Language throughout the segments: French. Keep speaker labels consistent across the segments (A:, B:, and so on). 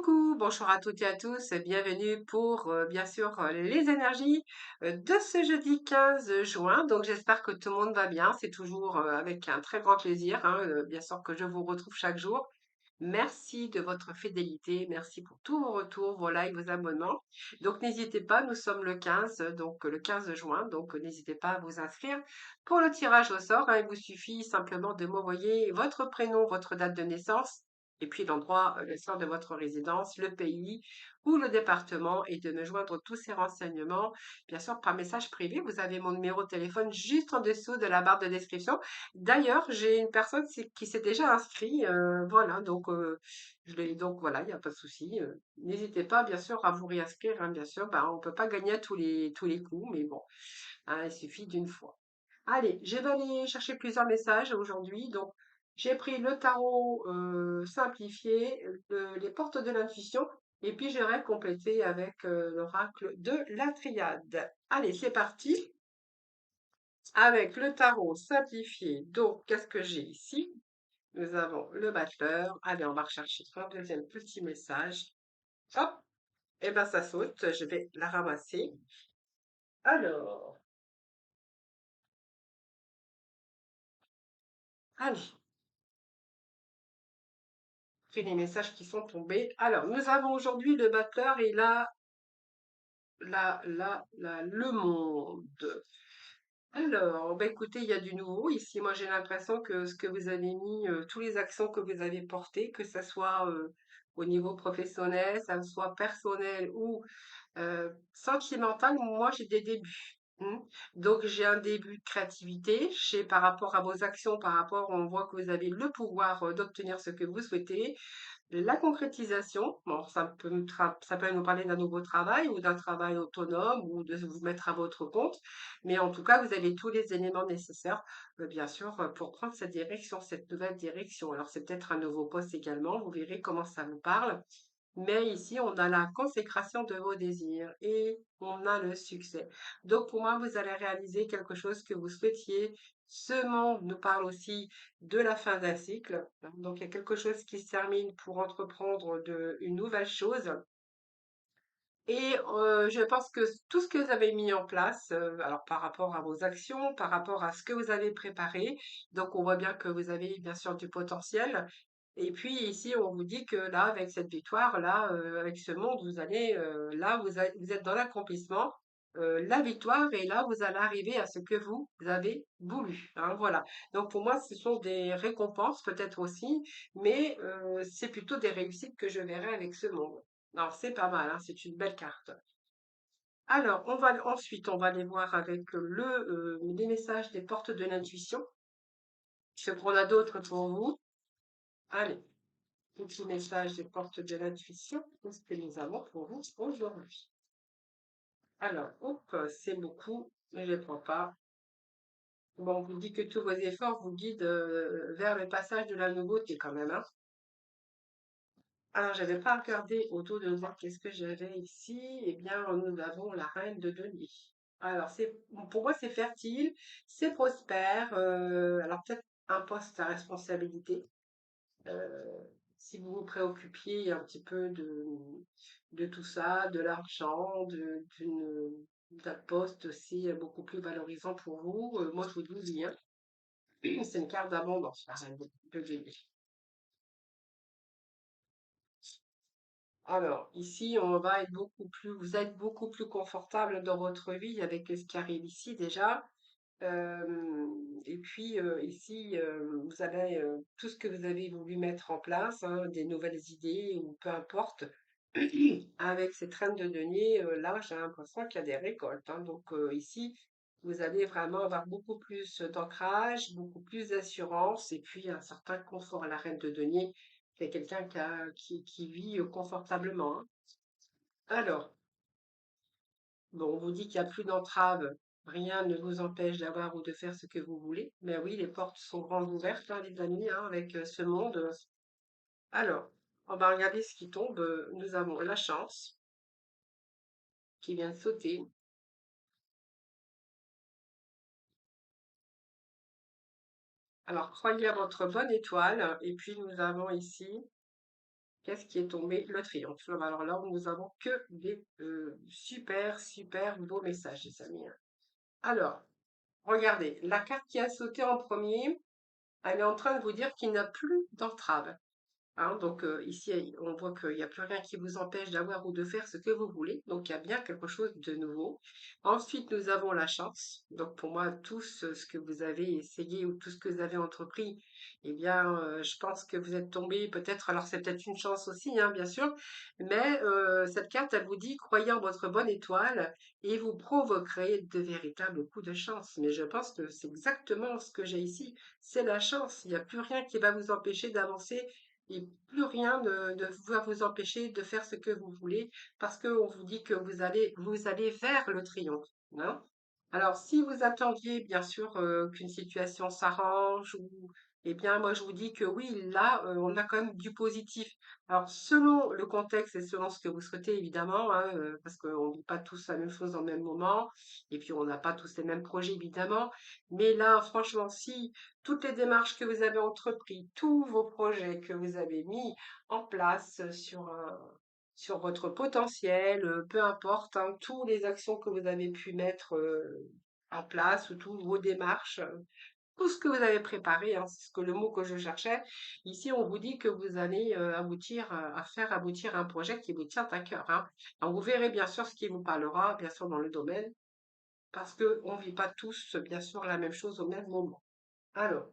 A: Coucou, bonjour à toutes et à tous, bienvenue pour bien sûr les énergies de ce jeudi 15 juin. Donc j'espère que tout le monde va bien, c'est toujours avec un très grand plaisir, hein, bien sûr que je vous retrouve chaque jour. Merci de votre fidélité, merci pour tous vos retours, vos likes, vos abonnements. Donc n'hésitez pas, nous sommes le 15, donc le 15 juin, donc n'hésitez pas à vous inscrire pour le tirage au sort, hein. Il vous suffit simplement de m'envoyer votre prénom, votre date de naissance et puis l'endroit, le sort de votre résidence, le pays ou le département et de me joindre tous ces renseignements, bien sûr par message privé. Vous avez mon numéro de téléphone juste en dessous de la barre de description. D'ailleurs, j'ai une personne qui s'est déjà inscrite, voilà, donc voilà, il n'y a pas de souci. N'hésitez pas, bien sûr, à vous réinscrire, hein, bien sûr. Ben, on peut pas gagner à tous les coups, mais bon, hein, il suffit d'une fois. Allez, je vais aller chercher plusieurs messages aujourd'hui. Donc, j'ai pris le tarot simplifié, les portes de l'intuition, et puis j'irai compléter avec l'oracle de la triade. Allez, c'est parti avec le tarot simplifié. Donc, qu'est-ce que j'ai ici? Nous avons le battleur. Allez, on va rechercher un deuxième petit message. Hop, et ben ça saute. Je vais la ramasser. Alors, allez, pris les messages qui sont tombés. Alors, nous avons aujourd'hui le battleur et le monde. Alors, bah écoutez, il y a du nouveau ici. Moi, j'ai l'impression que ce que vous avez mis, tous les accents que vous avez portés, que ça soit au niveau professionnel, ça soit personnel ou sentimental, moi, j'ai des débuts. Donc, j'ai un début de créativité. J'ai par rapport à vos actions, par rapport, on voit que vous avez le pouvoir d'obtenir ce que vous souhaitez. La concrétisation, bon, ça peut nous parler d'un nouveau travail ou d'un travail autonome ou de vous mettre à votre compte, mais en tout cas, vous avez tous les éléments nécessaires, bien sûr, pour prendre cette direction, cette nouvelle direction. Alors, c'est peut-être un nouveau poste également, vous verrez comment ça vous parle. Mais ici, on a la consécration de vos désirs et on a le succès. Donc, pour moi, vous allez réaliser quelque chose que vous souhaitiez. Ce monde nous parle aussi de la fin d'un cycle. Donc, il y a quelque chose qui se termine pour entreprendre une nouvelle chose. Et je pense que tout ce que vous avez mis en place, alors par rapport à vos actions, par rapport à ce que vous avez préparé, donc on voit bien que vous avez bien sûr du potentiel. Et puis ici, on vous dit que là, avec cette victoire, là, avec ce monde, vous allez, là, vous êtes dans l'accomplissement, la victoire, et là, vous allez arriver à ce que vous avez voulu, hein, voilà. Donc pour moi, ce sont des récompenses peut-être aussi, mais c'est plutôt des réussites que je verrai avec ce monde. Non, c'est pas mal, hein, c'est une belle carte. Alors, on va aller voir avec les messages des portes de l'intuition. Ce qu'on a d'autres pour vous. Allez, petit message des portes de l'intuition. Qu'est-ce que nous avons pour vous aujourd'hui? Alors, hop, c'est beaucoup, mais je ne prends pas. Bon, on vous dit que tous vos efforts vous guident vers le passage de la nouveauté quand même, hein. Alors, j'avais pas regardé autour de moi qu'est-ce que j'avais ici. Eh bien, nous avons la reine de denier. Alors, pour moi, c'est fertile, c'est prospère. Alors, peut-être un poste à responsabilité. euh, si vous vous préoccupiez un petit peu de tout ça, de l'argent, d'un poste aussi beaucoup plus valorisant pour vous, moi, je vous dis oui, hein. C'est une carte d'abondance, la reine de denier. Alors, ici, vous êtes beaucoup plus confortable dans votre vie avec ce qui arrive ici déjà. Et puis ici, vous avez tout ce que vous avez voulu mettre en place, hein, des nouvelles idées ou peu importe. Avec cette reine de denier, là, j'ai l'impression qu'il y a des récoltes, hein. Donc ici, vous allez vraiment avoir beaucoup plus d'ancrage, beaucoup plus d'assurance et puis un certain confort. La reine de denier, c'est quelqu'un qui vit confortablement, hein. Alors, bon, on vous dit qu'il n'y a plus d'entrave, rien ne vous empêche d'avoir ou de faire ce que vous voulez. Mais oui, les portes sont grandes ouvertes, hein, les amis, hein, avec ce monde. Alors, on va regarder ce qui tombe. Nous avons la chance qui vient de sauter. Alors, croyez à votre bonne étoile. Et puis, nous avons ici Qu'est-ce qui est tombé? Le triomphe. Alors là, nous avons que des super, super beaux messages, les amis, hein. Alors, regardez, la carte qui a sauté en premier, elle est en train de vous dire qu'il n'y a plus d'entrave. Hein, donc ici, on voit qu'il n'y a plus rien qui vous empêche d'avoir ou de faire ce que vous voulez. Donc il y a bien quelque chose de nouveau. Ensuite, nous avons la chance. Donc pour moi, tout ce que vous avez essayé ou tout ce que vous avez entrepris, eh bien, je pense que vous êtes tombé peut-être, alors c'est peut-être une chance aussi, hein, bien sûr, mais cette carte, elle vous dit, croyez en votre bonne étoile et vous provoquerez de véritables coups de chance. Mais je pense que c'est exactement ce que j'ai ici. C'est la chance. Il n'y a plus rien qui va vous empêcher d'avancer et plus rien ne va vous empêcher de faire ce que vous voulez parce qu'on vous dit que vous allez vers le triomphe, hein. Alors, si vous attendiez bien sûr qu'une situation s'arrange, ou, eh bien, moi je vous dis que oui, là, on a quand même du positif. Alors, selon le contexte et selon ce que vous souhaitez, évidemment, hein, parce qu'on ne vit pas tous la même chose en même moment, et puis on n'a pas tous les mêmes projets, évidemment. Mais là, franchement, si toutes les démarches que vous avez entreprises, tous vos projets que vous avez mis en place sur votre potentiel, peu importe, hein, toutes les actions que vous avez pu mettre en place ou toutes vos démarches, tout ce que vous avez préparé, hein, c'est le mot que je cherchais. Ici, on vous dit que vous allez aboutir à faire aboutir un projet qui vous tient à cœur, hein. Alors, vous verrez bien sûr ce qui vous parlera, bien sûr, dans le domaine, parce qu'on ne vit pas tous, bien sûr, la même chose au même moment. Alors,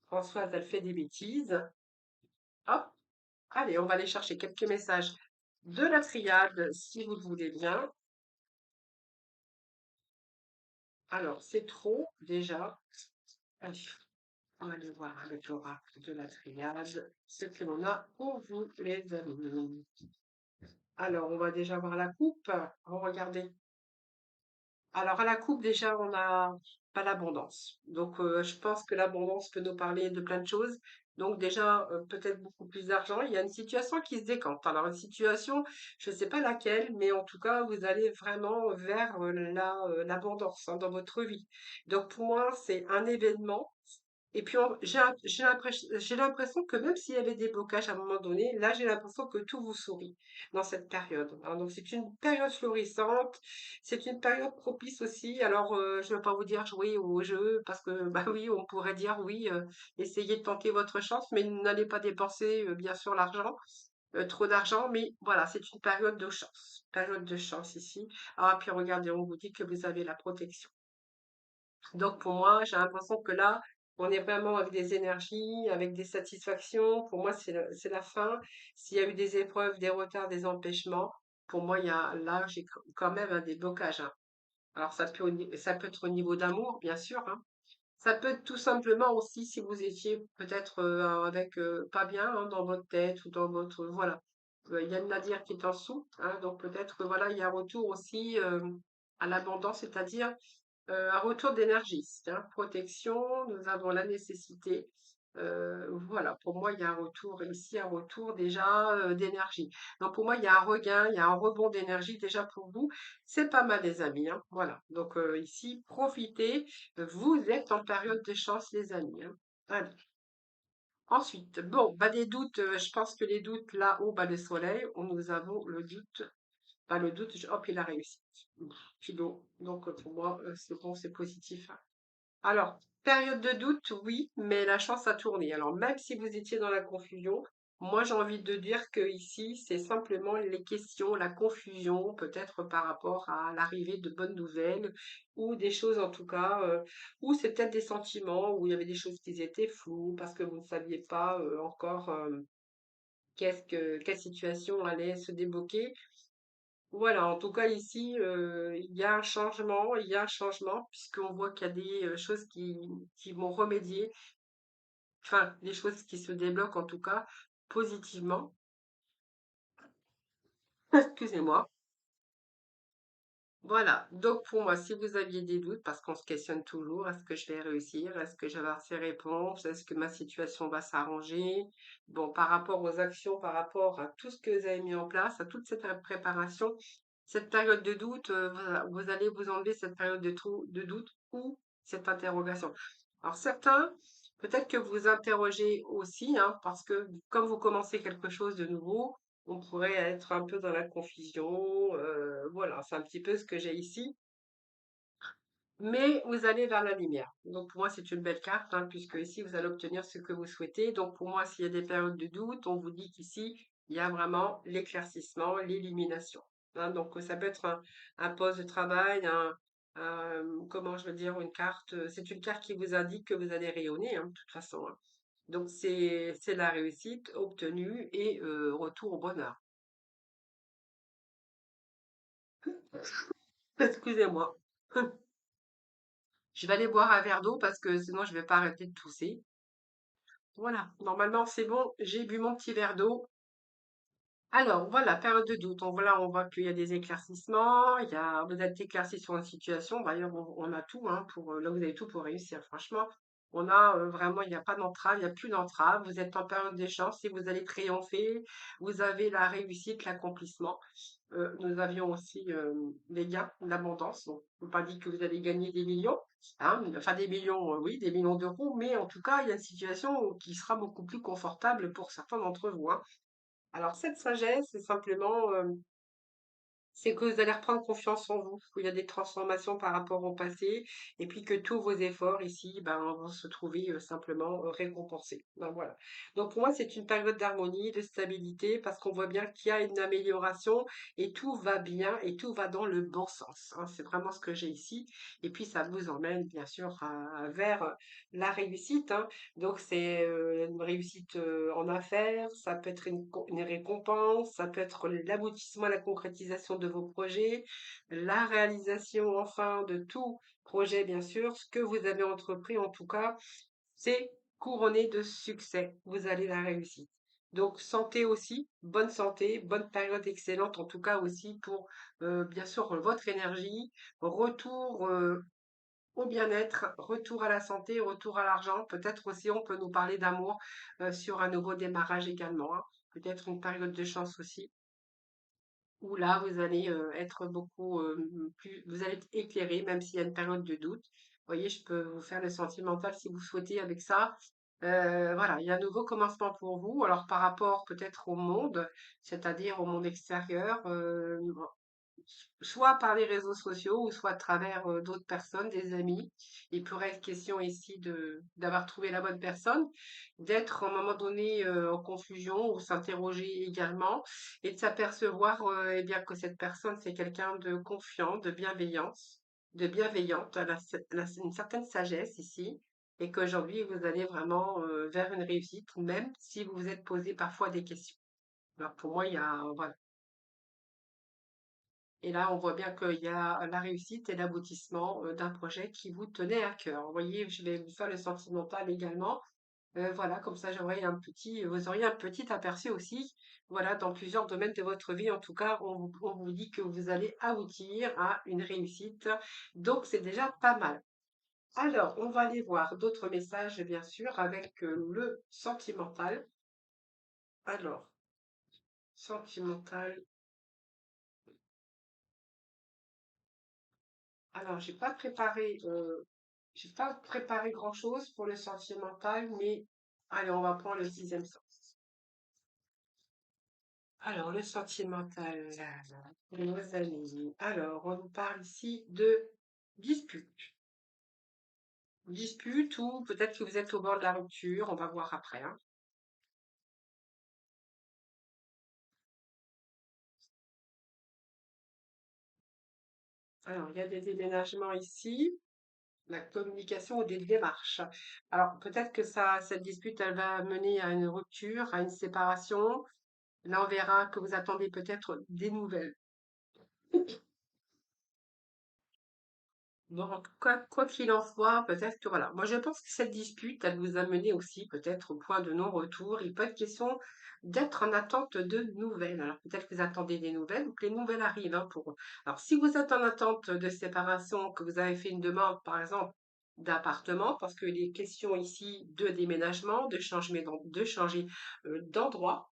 A: Françoise, elle fait des bêtises. Hop, allez, on va aller chercher quelques messages de la triade, si vous le voulez bien. Alors, c'est trop déjà. Allez, on va aller voir avec l'oracle de la triade ce que l'on a pour vous, les amis. Alors, on va déjà voir la coupe. Regardez. Alors, à la coupe, déjà, on a pas l'abondance. Donc, je pense que l'abondance peut nous parler de plein de choses. Donc, déjà, peut-être beaucoup plus d'argent. Il y a une situation qui se décante. Alors, une situation, je ne sais pas laquelle, mais en tout cas, vous allez vraiment vers l'abondance, hein, dans votre vie. Donc, pour moi, c'est un événement. Et puis, j'ai l'impression que même s'il y avait des blocages à un moment donné, là, j'ai l'impression que tout vous sourit dans cette période, hein. Donc, c'est une période florissante, c'est une période propice aussi. Alors, je ne vais pas vous dire jouer au jeu, parce que, bah oui, on pourrait dire oui, essayez de tenter votre chance, mais n'allez pas dépenser, bien sûr, l'argent, trop d'argent. Mais voilà, c'est une période de chance ici. Ah, puis regardez, on vous dit que vous avez la protection. Donc pour moi, j'ai l'impression que là, on est vraiment avec des énergies, avec des satisfactions. Pour moi, c'est la fin. S'il y a eu des épreuves, des retards, des empêchements, pour moi, là, j'ai quand même des blocages, hein. Alors ça peut être au niveau d'amour, bien sûr, hein. Ça peut être tout simplement aussi si vous étiez peut-être avec pas bien, hein, dans votre tête ou dans votre voilà. Il y a une Nadir qui est en dessous, hein, donc peut-être que voilà, il y a un retour aussi à l'abondance, c'est-à-dire un retour d'énergie, hein, protection, nous avons la nécessité. Voilà, pour moi, il y a un retour ici, un retour déjà d'énergie. Donc pour moi, il y a un regain, il y a un rebond d'énergie déjà pour vous. C'est pas mal, les amis, hein. Voilà. Donc ici, profitez. Vous êtes en période de chance, les amis, hein. Allez. Ensuite, bon, bah des doutes, je pense que les doutes là-haut, bas le soleil, nous avons le doute. Bah, le doute, hop, il a réussi. Kilo. Donc pour moi, c'est bon, c'est positif, hein. Alors, période de doute, oui, mais la chance a tourné. Alors, même si vous étiez dans la confusion, moi j'ai envie de dire que ici, c'est simplement les questions, la confusion, peut-être par rapport à l'arrivée de bonnes nouvelles, ou des choses en tout cas, ou c'est peut-être des sentiments, où il y avait des choses qui étaient floues, parce que vous ne saviez pas encore quelle situation allait se débloquer. Voilà, en tout cas ici, il y a un changement, puisqu'on voit qu'il y a des choses qui vont remédier, enfin, des choses qui se débloquent en tout cas positivement. Excusez-moi. Voilà, donc pour moi, si vous aviez des doutes, parce qu'on se questionne toujours, est-ce que je vais réussir? Est-ce que je vais avoir ces réponses? Est-ce que ma situation va s'arranger? Bon, par rapport aux actions, par rapport à tout ce que vous avez mis en place, à toute cette préparation, cette période de doute, vous allez vous enlever cette période de doute ou cette interrogation. Alors certains Peut-être que vous interrogez aussi, hein, parce que comme vous commencez quelque chose de nouveau, on pourrait être un peu dans la confusion. Voilà, c'est un petit peu ce que j'ai ici. Mais vous allez vers la lumière. Donc pour moi, c'est une belle carte, hein, puisque ici, vous allez obtenir ce que vous souhaitez. Donc pour moi, s'il y a des périodes de doute, on vous dit qu'ici, il y a vraiment l'éclaircissement, l'illumination. Hein. Donc ça peut être un poste de travail, comment je veux dire, une carte. C'est une carte qui vous indique que vous allez rayonner, hein, de toute façon. Hein. Donc c'est la réussite obtenue et retour au bonheur. Excusez-moi. Je vais aller boire un verre d'eau parce que sinon je vais pas arrêter de tousser. Voilà, normalement c'est bon, j'ai bu mon petit verre d'eau. Alors voilà, période de doute. Voilà, on voit qu'il y a des éclaircissements, vous êtes éclairci sur une situation. D'ailleurs, on a tout, hein, là vous avez tout pour réussir. Franchement, on a vraiment, il n'y a pas d'entrave, il n'y a plus d'entrave. Vous êtes en période d'échéance et vous allez triompher. Vous avez la réussite, l'accomplissement. Nous avions aussi les gains, l'abondance. Donc, je ne pas dit que vous allez gagner des millions, hein, enfin des millions, oui, des millions d'euros, mais en tout cas, il y a une situation qui sera beaucoup plus confortable pour certains d'entre vous. Hein. Alors, cette sagesse, c'est simplement c'est que vous allez reprendre confiance en vous, qu'il y a des transformations par rapport au passé, et puis que tous vos efforts ici, ben, vont se trouver simplement récompensés. Ben, voilà. Donc pour moi, c'est une période d'harmonie, de stabilité, parce qu'on voit bien qu'il y a une amélioration et tout va bien et tout va dans le bon sens. Hein. C'est vraiment ce que j'ai ici. Et puis ça vous emmène bien sûr vers la réussite. Hein. Donc c'est une réussite en affaires, ça peut être une récompense, ça peut être l'aboutissement, la concrétisation de vos projets, la réalisation enfin de tout projet, bien sûr, ce que vous avez entrepris en tout cas, c'est couronné de succès. Vous allez la réussir. Donc santé aussi, bonne période excellente en tout cas aussi pour bien sûr votre énergie, retour au bien-être, retour à la santé, retour à l'argent. Peut-être aussi on peut nous parler d'amour sur un nouveau démarrage également. Hein. Peut-être une période de chance aussi, où là vous allez être beaucoup plus, vous allez être éclairé, même s'il y a une période de doute. Vous voyez, je peux vous faire le sentimental si vous souhaitez avec ça. Voilà, il y a un nouveau commencement pour vous. Alors par rapport peut-être au monde, c'est-à-dire au monde extérieur, soit par les réseaux sociaux ou soit à travers d'autres personnes, des amis. Il pourrait être question ici d'avoir trouvé la bonne personne, d'être à un moment donné en confusion ou s'interroger également et de s'apercevoir eh bien que cette personne c'est quelqu'un de confiant, de bienveillance, de bienveillante, elle a une certaine sagesse ici. Et qu'aujourd'hui, vous allez vraiment vers une réussite, même si vous vous êtes posé parfois des questions. Alors pour moi, il y a, voilà, et là, on voit bien qu'il y a la réussite et l'aboutissement d'un projet qui vous tenait à cœur. Vous voyez, je vais vous faire le sentimental également. Voilà, comme ça, vous auriez un petit aperçu aussi. Voilà, dans plusieurs domaines de votre vie, en tout cas, on vous dit que vous allez aboutir à une réussite. Donc, c'est déjà pas mal. Alors, on va aller voir d'autres messages, bien sûr, avec le sentimental. Alors, sentimental. Alors, j'ai pas préparé grand-chose pour le sentimental, mais allez, on va prendre le sixième sens. Alors, le sentimental, pour nos amis. Alors, on nous parle ici de dispute. Dispute ou peut-être que vous êtes au bord de la rupture, on va voir après. Hein. Alors, il y a des déménagements ici, la communication ou des démarches. Alors, peut-être que cette dispute, elle va mener à une rupture, à une séparation. Là, on verra que vous attendez peut-être des nouvelles. Donc, quoi qu'il en soit, peut-être que voilà. Moi, je pense que cette dispute, elle vous a mené aussi peut-être au point de non-retour. Il peut être question d'être en attente de nouvelles. Alors, peut-être que vous attendez des nouvelles ou que les nouvelles arrivent. Hein, Alors, si vous êtes en attente de séparation, que vous avez fait une demande, par exemple, d'appartement, parce qu'il est question ici de déménagement, de changer d'endroit,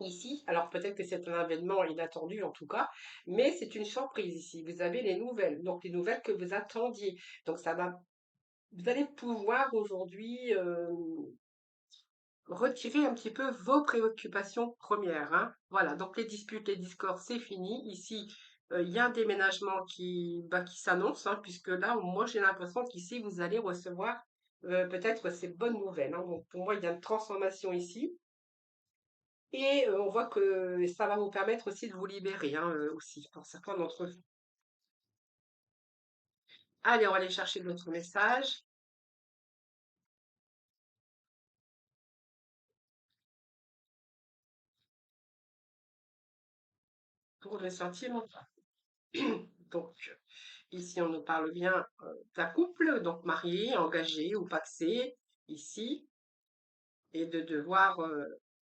A: ici. Alors peut-être que c'est un événement inattendu en tout cas, mais c'est une surprise ici. Vous avez les nouvelles, donc les nouvelles que vous attendiez. Donc ça va. vous allez pouvoir aujourd'hui retirer un petit peu vos préoccupations premières, hein. Voilà, donc les disputes, les discords, c'est fini. Ici, il y a un déménagement qui s'annonce, hein, puisque là, moi, j'ai l'impression qu'ici, vous allez recevoir peut-être ces bonnes nouvelles, hein. Donc, pour moi, il y a une transformation ici. Et on voit que ça va vous permettre aussi de vous libérer, hein, aussi, pour certains d'entre vous. Allez, on va aller chercher d'autres messages pour le sentimental. Donc, ici, on nous parle bien d'un couple, donc marié, engagé ou pacsé, ici, et de devoir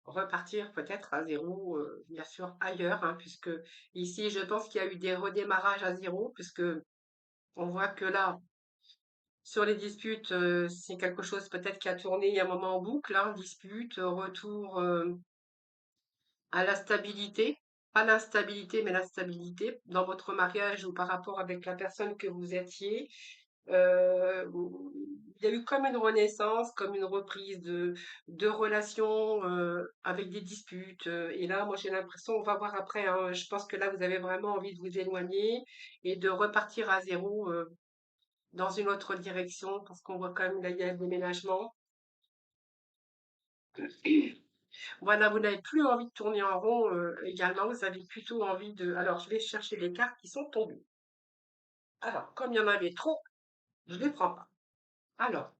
A: repartir peut-être à zéro, bien sûr, ailleurs, hein, puisque ici, je pense qu'il y a eu des redémarrages à zéro, puisque on voit que là, sur les disputes, c'est quelque chose peut-être qui a tourné un moment en boucle, hein, dispute, retour à la stabilité, pas l'instabilité, mais la stabilité dans votre mariage ou par rapport avec la personne que vous étiez. Il y a eu comme une renaissance, comme une reprise de relations avec des disputes. Et là, moi, j'ai l'impression, on va voir après, hein, je pense que là, vous avez vraiment envie de vous éloigner et de repartir à zéro dans une autre direction, parce qu'on voit quand même là, il y a le déménagement. Voilà, vous n'avez plus envie de tourner en rond également, vous avez plutôt envie de... Alors, je vais chercher les cartes qui sont tombées. Alors, comme il y en avait trop, je ne les prends pas. Alors,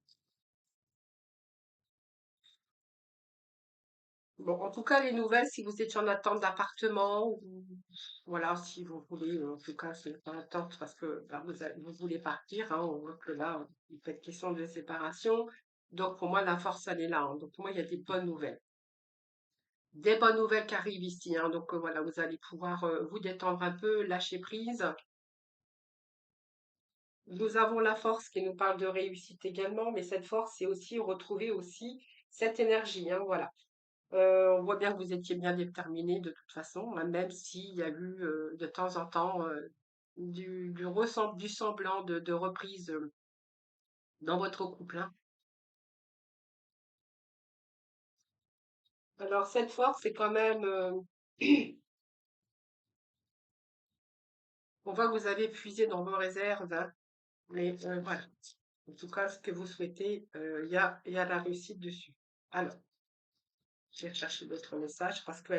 A: bon, en tout cas, les nouvelles, si vous étiez en attente d'appartement, ou voilà, si vous voulez, en tout cas, c'est pas attente parce que bah, vous voulez partir, hein, on voit que là, il peut être question de séparation. Donc, pour moi, la force, elle est là, hein. Donc, pour moi, il y a des bonnes nouvelles. Des bonnes nouvelles qui arrivent ici, hein. Donc, voilà, vous allez pouvoir vous détendre un peu, lâcher prise. Nous avons la force qui nous parle de réussite également, mais cette force, c'est aussi retrouver aussi cette énergie, hein, voilà. On voit bien que vous étiez bien déterminé de toute façon, hein, même s'il y a eu de temps en temps du semblant de reprise dans votre couple, hein. Alors cette force, c'est quand même, on voit que vous avez puisé dans vos réserves, hein, mais voilà. En tout cas, ce que vous souhaitez, il y a la réussite dessus. Alors, je vais chercher d'autres messages parce que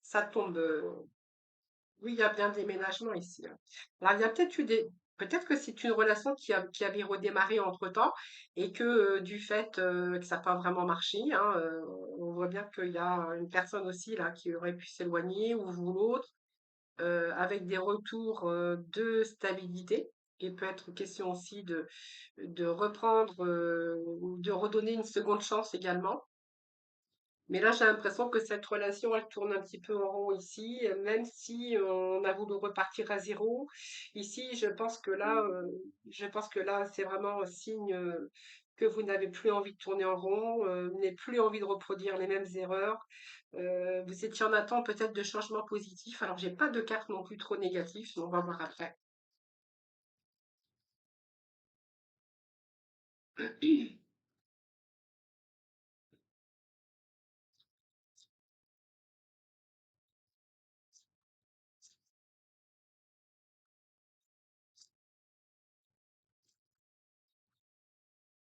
A: ça tombe. Oui, il y a bien déménagement ici, hein. Alors, il y a peut-être eu des... Peut-être que c'est une relation qui avait redémarré entre-temps et que du fait que ça n'a pas vraiment marché, hein, on voit bien qu'il y a une personne aussi là qui aurait pu s'éloigner ou vous l'autre avec des retours de stabilité. Il peut être question aussi de reprendre ou de redonner une seconde chance également. Mais là, j'ai l'impression que cette relation, elle tourne un petit peu en rond ici, même si on a voulu repartir à zéro. Ici, je pense que là, c'est vraiment un signe que vous n'avez plus envie de tourner en rond, vous n'avez plus envie de reproduire les mêmes erreurs. Vous étiez en attente peut-être de changements positifs. Alors, j'ai pas de carte non plus trop négative, mais on va voir après.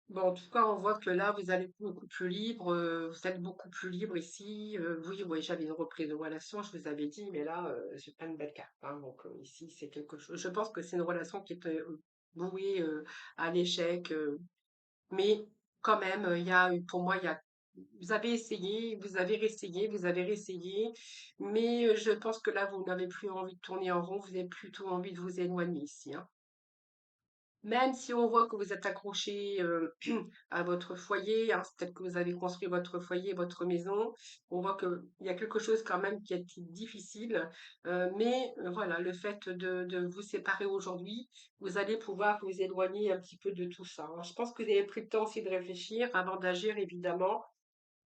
A: Bon, en tout cas, on voit que là, vous allez être beaucoup plus libre, vous êtes beaucoup plus libre ici. Oui, oui, j'avais une reprise de relation, je vous avais dit, mais là, j'ai pas une belle carte, hein. Donc ici, c'est quelque chose. Je pense que c'est une relation qui est vouée à l'échec, mais quand même, il y a, pour moi, il y a, vous avez essayé, vous avez réessayé, vous avez réessayé, mais je pense que là, vous n'avez plus envie de tourner en rond, vous avez plutôt envie de vous éloigner ici, hein. Même si on voit que vous êtes accroché à votre foyer, hein, c'est peut-être que vous avez construit votre foyer, votre maison, on voit qu'il y a quelque chose quand même qui est difficile, mais voilà, le fait de vous séparer aujourd'hui, vous allez pouvoir vous éloigner un petit peu de tout ça, hein. Je pense que vous avez pris le temps aussi de réfléchir avant d'agir, évidemment,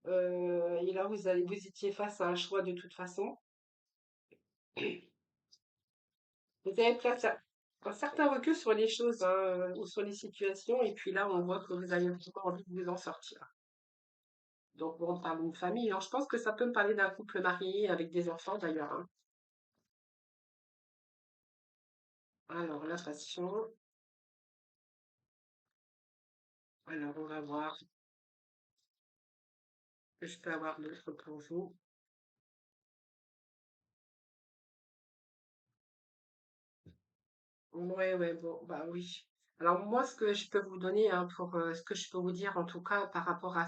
A: et là, vous étiez face à un choix de toute façon. Vous avez place. un certain recul sur les choses, hein, ou sur les situations, et puis là, on voit que vous avez vraiment envie de vous en sortir. Donc, bon, on parle d'une famille. Alors, je pense que ça peut me parler d'un couple marié avec des enfants d'ailleurs, hein. Alors, la passion. Alors, on va voir ce que je peux avoir d'autre pour vous. Ouais, ouais, bon, bah oui. Alors, moi, ce que je peux vous donner, hein, pour ce que je peux vous dire, en tout cas, par rapport à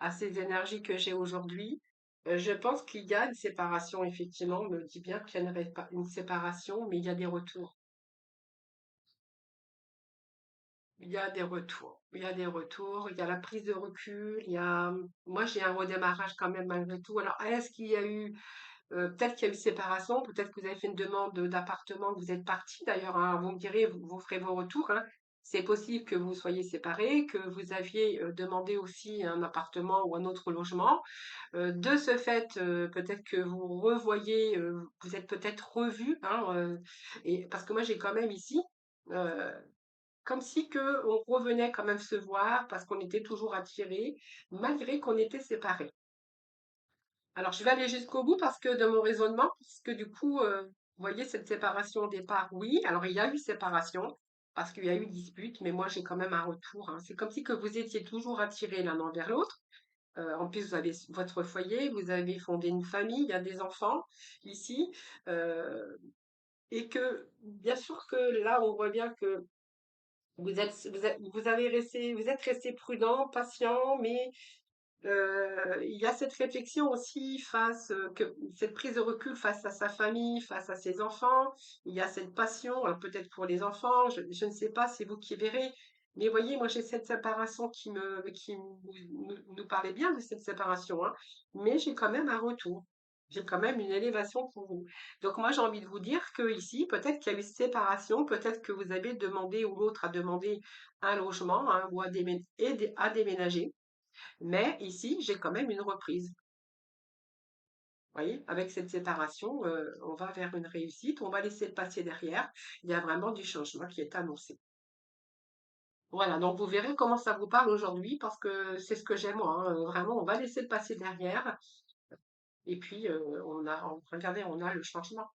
A: à ces énergies que j'ai aujourd'hui, je pense qu'il y a une séparation, effectivement. On me dit bien qu'il y a une séparation, mais il y a des retours. Il y a des retours. Il y a des retours, il y a la prise de recul, moi j'ai un redémarrage quand même malgré tout. Alors, est-ce qu'il y a eu, peut-être qu'il y a eu séparation, peut-être que vous avez fait une demande d'appartement, que vous êtes parti d'ailleurs, hein, vous me direz, vous ferez vos retours, hein. C'est possible que vous soyez séparés, que vous aviez demandé aussi un appartement ou un autre logement. De ce fait, peut-être que vous revoyez, vous êtes peut-être revus, hein, et parce que moi j'ai quand même ici, euh, comme si que on revenait quand même se voir parce qu'on était toujours attirés, malgré qu'on était séparés. Alors, je vais aller jusqu'au bout parce que de mon raisonnement, parce que du coup, vous voyez, cette séparation au départ, oui, alors il y a eu séparation, parce qu'il y a eu dispute, mais moi j'ai quand même un retour, hein. C'est comme si que vous étiez toujours attirés l'un envers l'autre. En plus, vous avez votre foyer, vous avez fondé une famille, il y a des enfants ici, euh, et que bien sûr que là, on voit bien que vous êtes resté prudent, patient, mais il y a cette réflexion aussi cette prise de recul face à sa famille, face à ses enfants. Il y a cette passion, alors peut-être pour les enfants, je ne sais pas, c'est vous qui verrez. Mais voyez, moi j'ai cette séparation qui nous parlait bien de cette séparation, hein, mais j'ai quand même un retour. J'ai quand même une élévation pour vous. Donc moi j'ai envie de vous dire que ici, peut-être qu'il y a eu séparation, peut-être que vous avez demandé ou l'autre a demandé un logement, hein, ou à déménager. Mais ici, j'ai quand même une reprise. Vous voyez, avec cette séparation, on va vers une réussite, on va laisser le passé derrière. Il y a vraiment du changement qui est annoncé. Voilà, donc vous verrez comment ça vous parle aujourd'hui, parce que c'est ce que j'aime moi, hein. Vraiment, on va laisser le passé derrière, et puis regardez, on a le changement.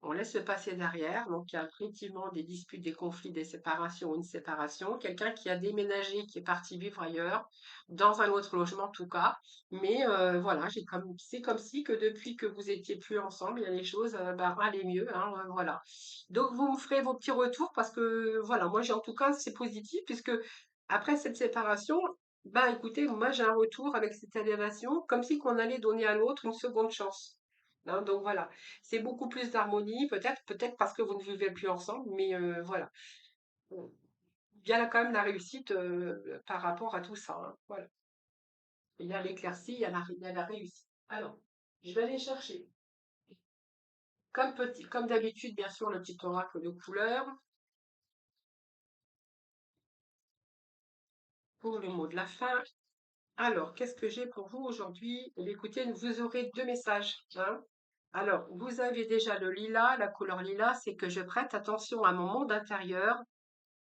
A: On laisse le passé derrière, donc il y a effectivement des disputes, des conflits, des séparations, une séparation, quelqu'un qui a déménagé, qui est parti vivre ailleurs, dans un autre logement en tout cas. Mais voilà, c'est comme si que depuis que vous étiez plus ensemble, il y a les choses ben, allaient mieux, hein, voilà. Donc vous me ferez vos petits retours parce que voilà, moi j'ai en tout cas c'est positif puisque après cette séparation, bah écoutez, moi j'ai un retour avec cette élévation, comme si qu'on allait donner à l'autre une seconde chance, hein. Donc voilà, c'est beaucoup plus d'harmonie, peut-être parce que vous ne vivez plus ensemble, mais voilà. Bon, il y a là quand même la réussite par rapport à tout ça, hein. Voilà. Il y a l'éclaircie, il y a la réussite. Alors, je vais aller chercher, comme d'habitude, bien sûr, le petit oracle de couleur pour le mot de la fin. Alors, qu'est-ce que j'ai pour vous aujourd'hui? Eh bien, écoutez, vous aurez deux messages, hein. Alors, vous avez déjà le lilas. La couleur lilas, c'est que je prête attention à mon monde intérieur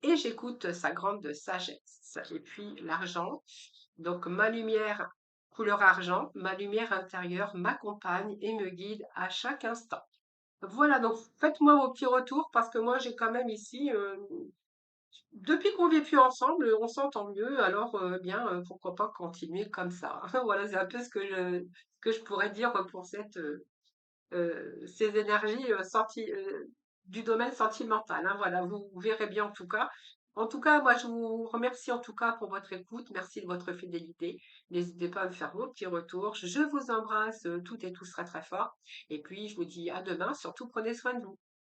A: et j'écoute sa grande sagesse. Et puis l'argent, donc ma lumière, couleur argent, ma lumière intérieure m'accompagne et me guide à chaque instant. Voilà, donc faites-moi vos petits retours parce que moi j'ai quand même ici, depuis qu'on vit plus ensemble, on s'entend mieux, alors bien, pourquoi pas continuer comme ça. Voilà, c'est un peu ce que je pourrais dire pour ces énergies du domaine sentimental, hein. Voilà, vous verrez bien en tout cas. En tout cas, moi, je vous remercie en tout cas pour votre écoute. Merci de votre fidélité. N'hésitez pas à me faire vos petits retours. Je vous embrasse toutes et tous très très fort. Et puis, je vous dis à demain. Surtout, prenez soin de vous.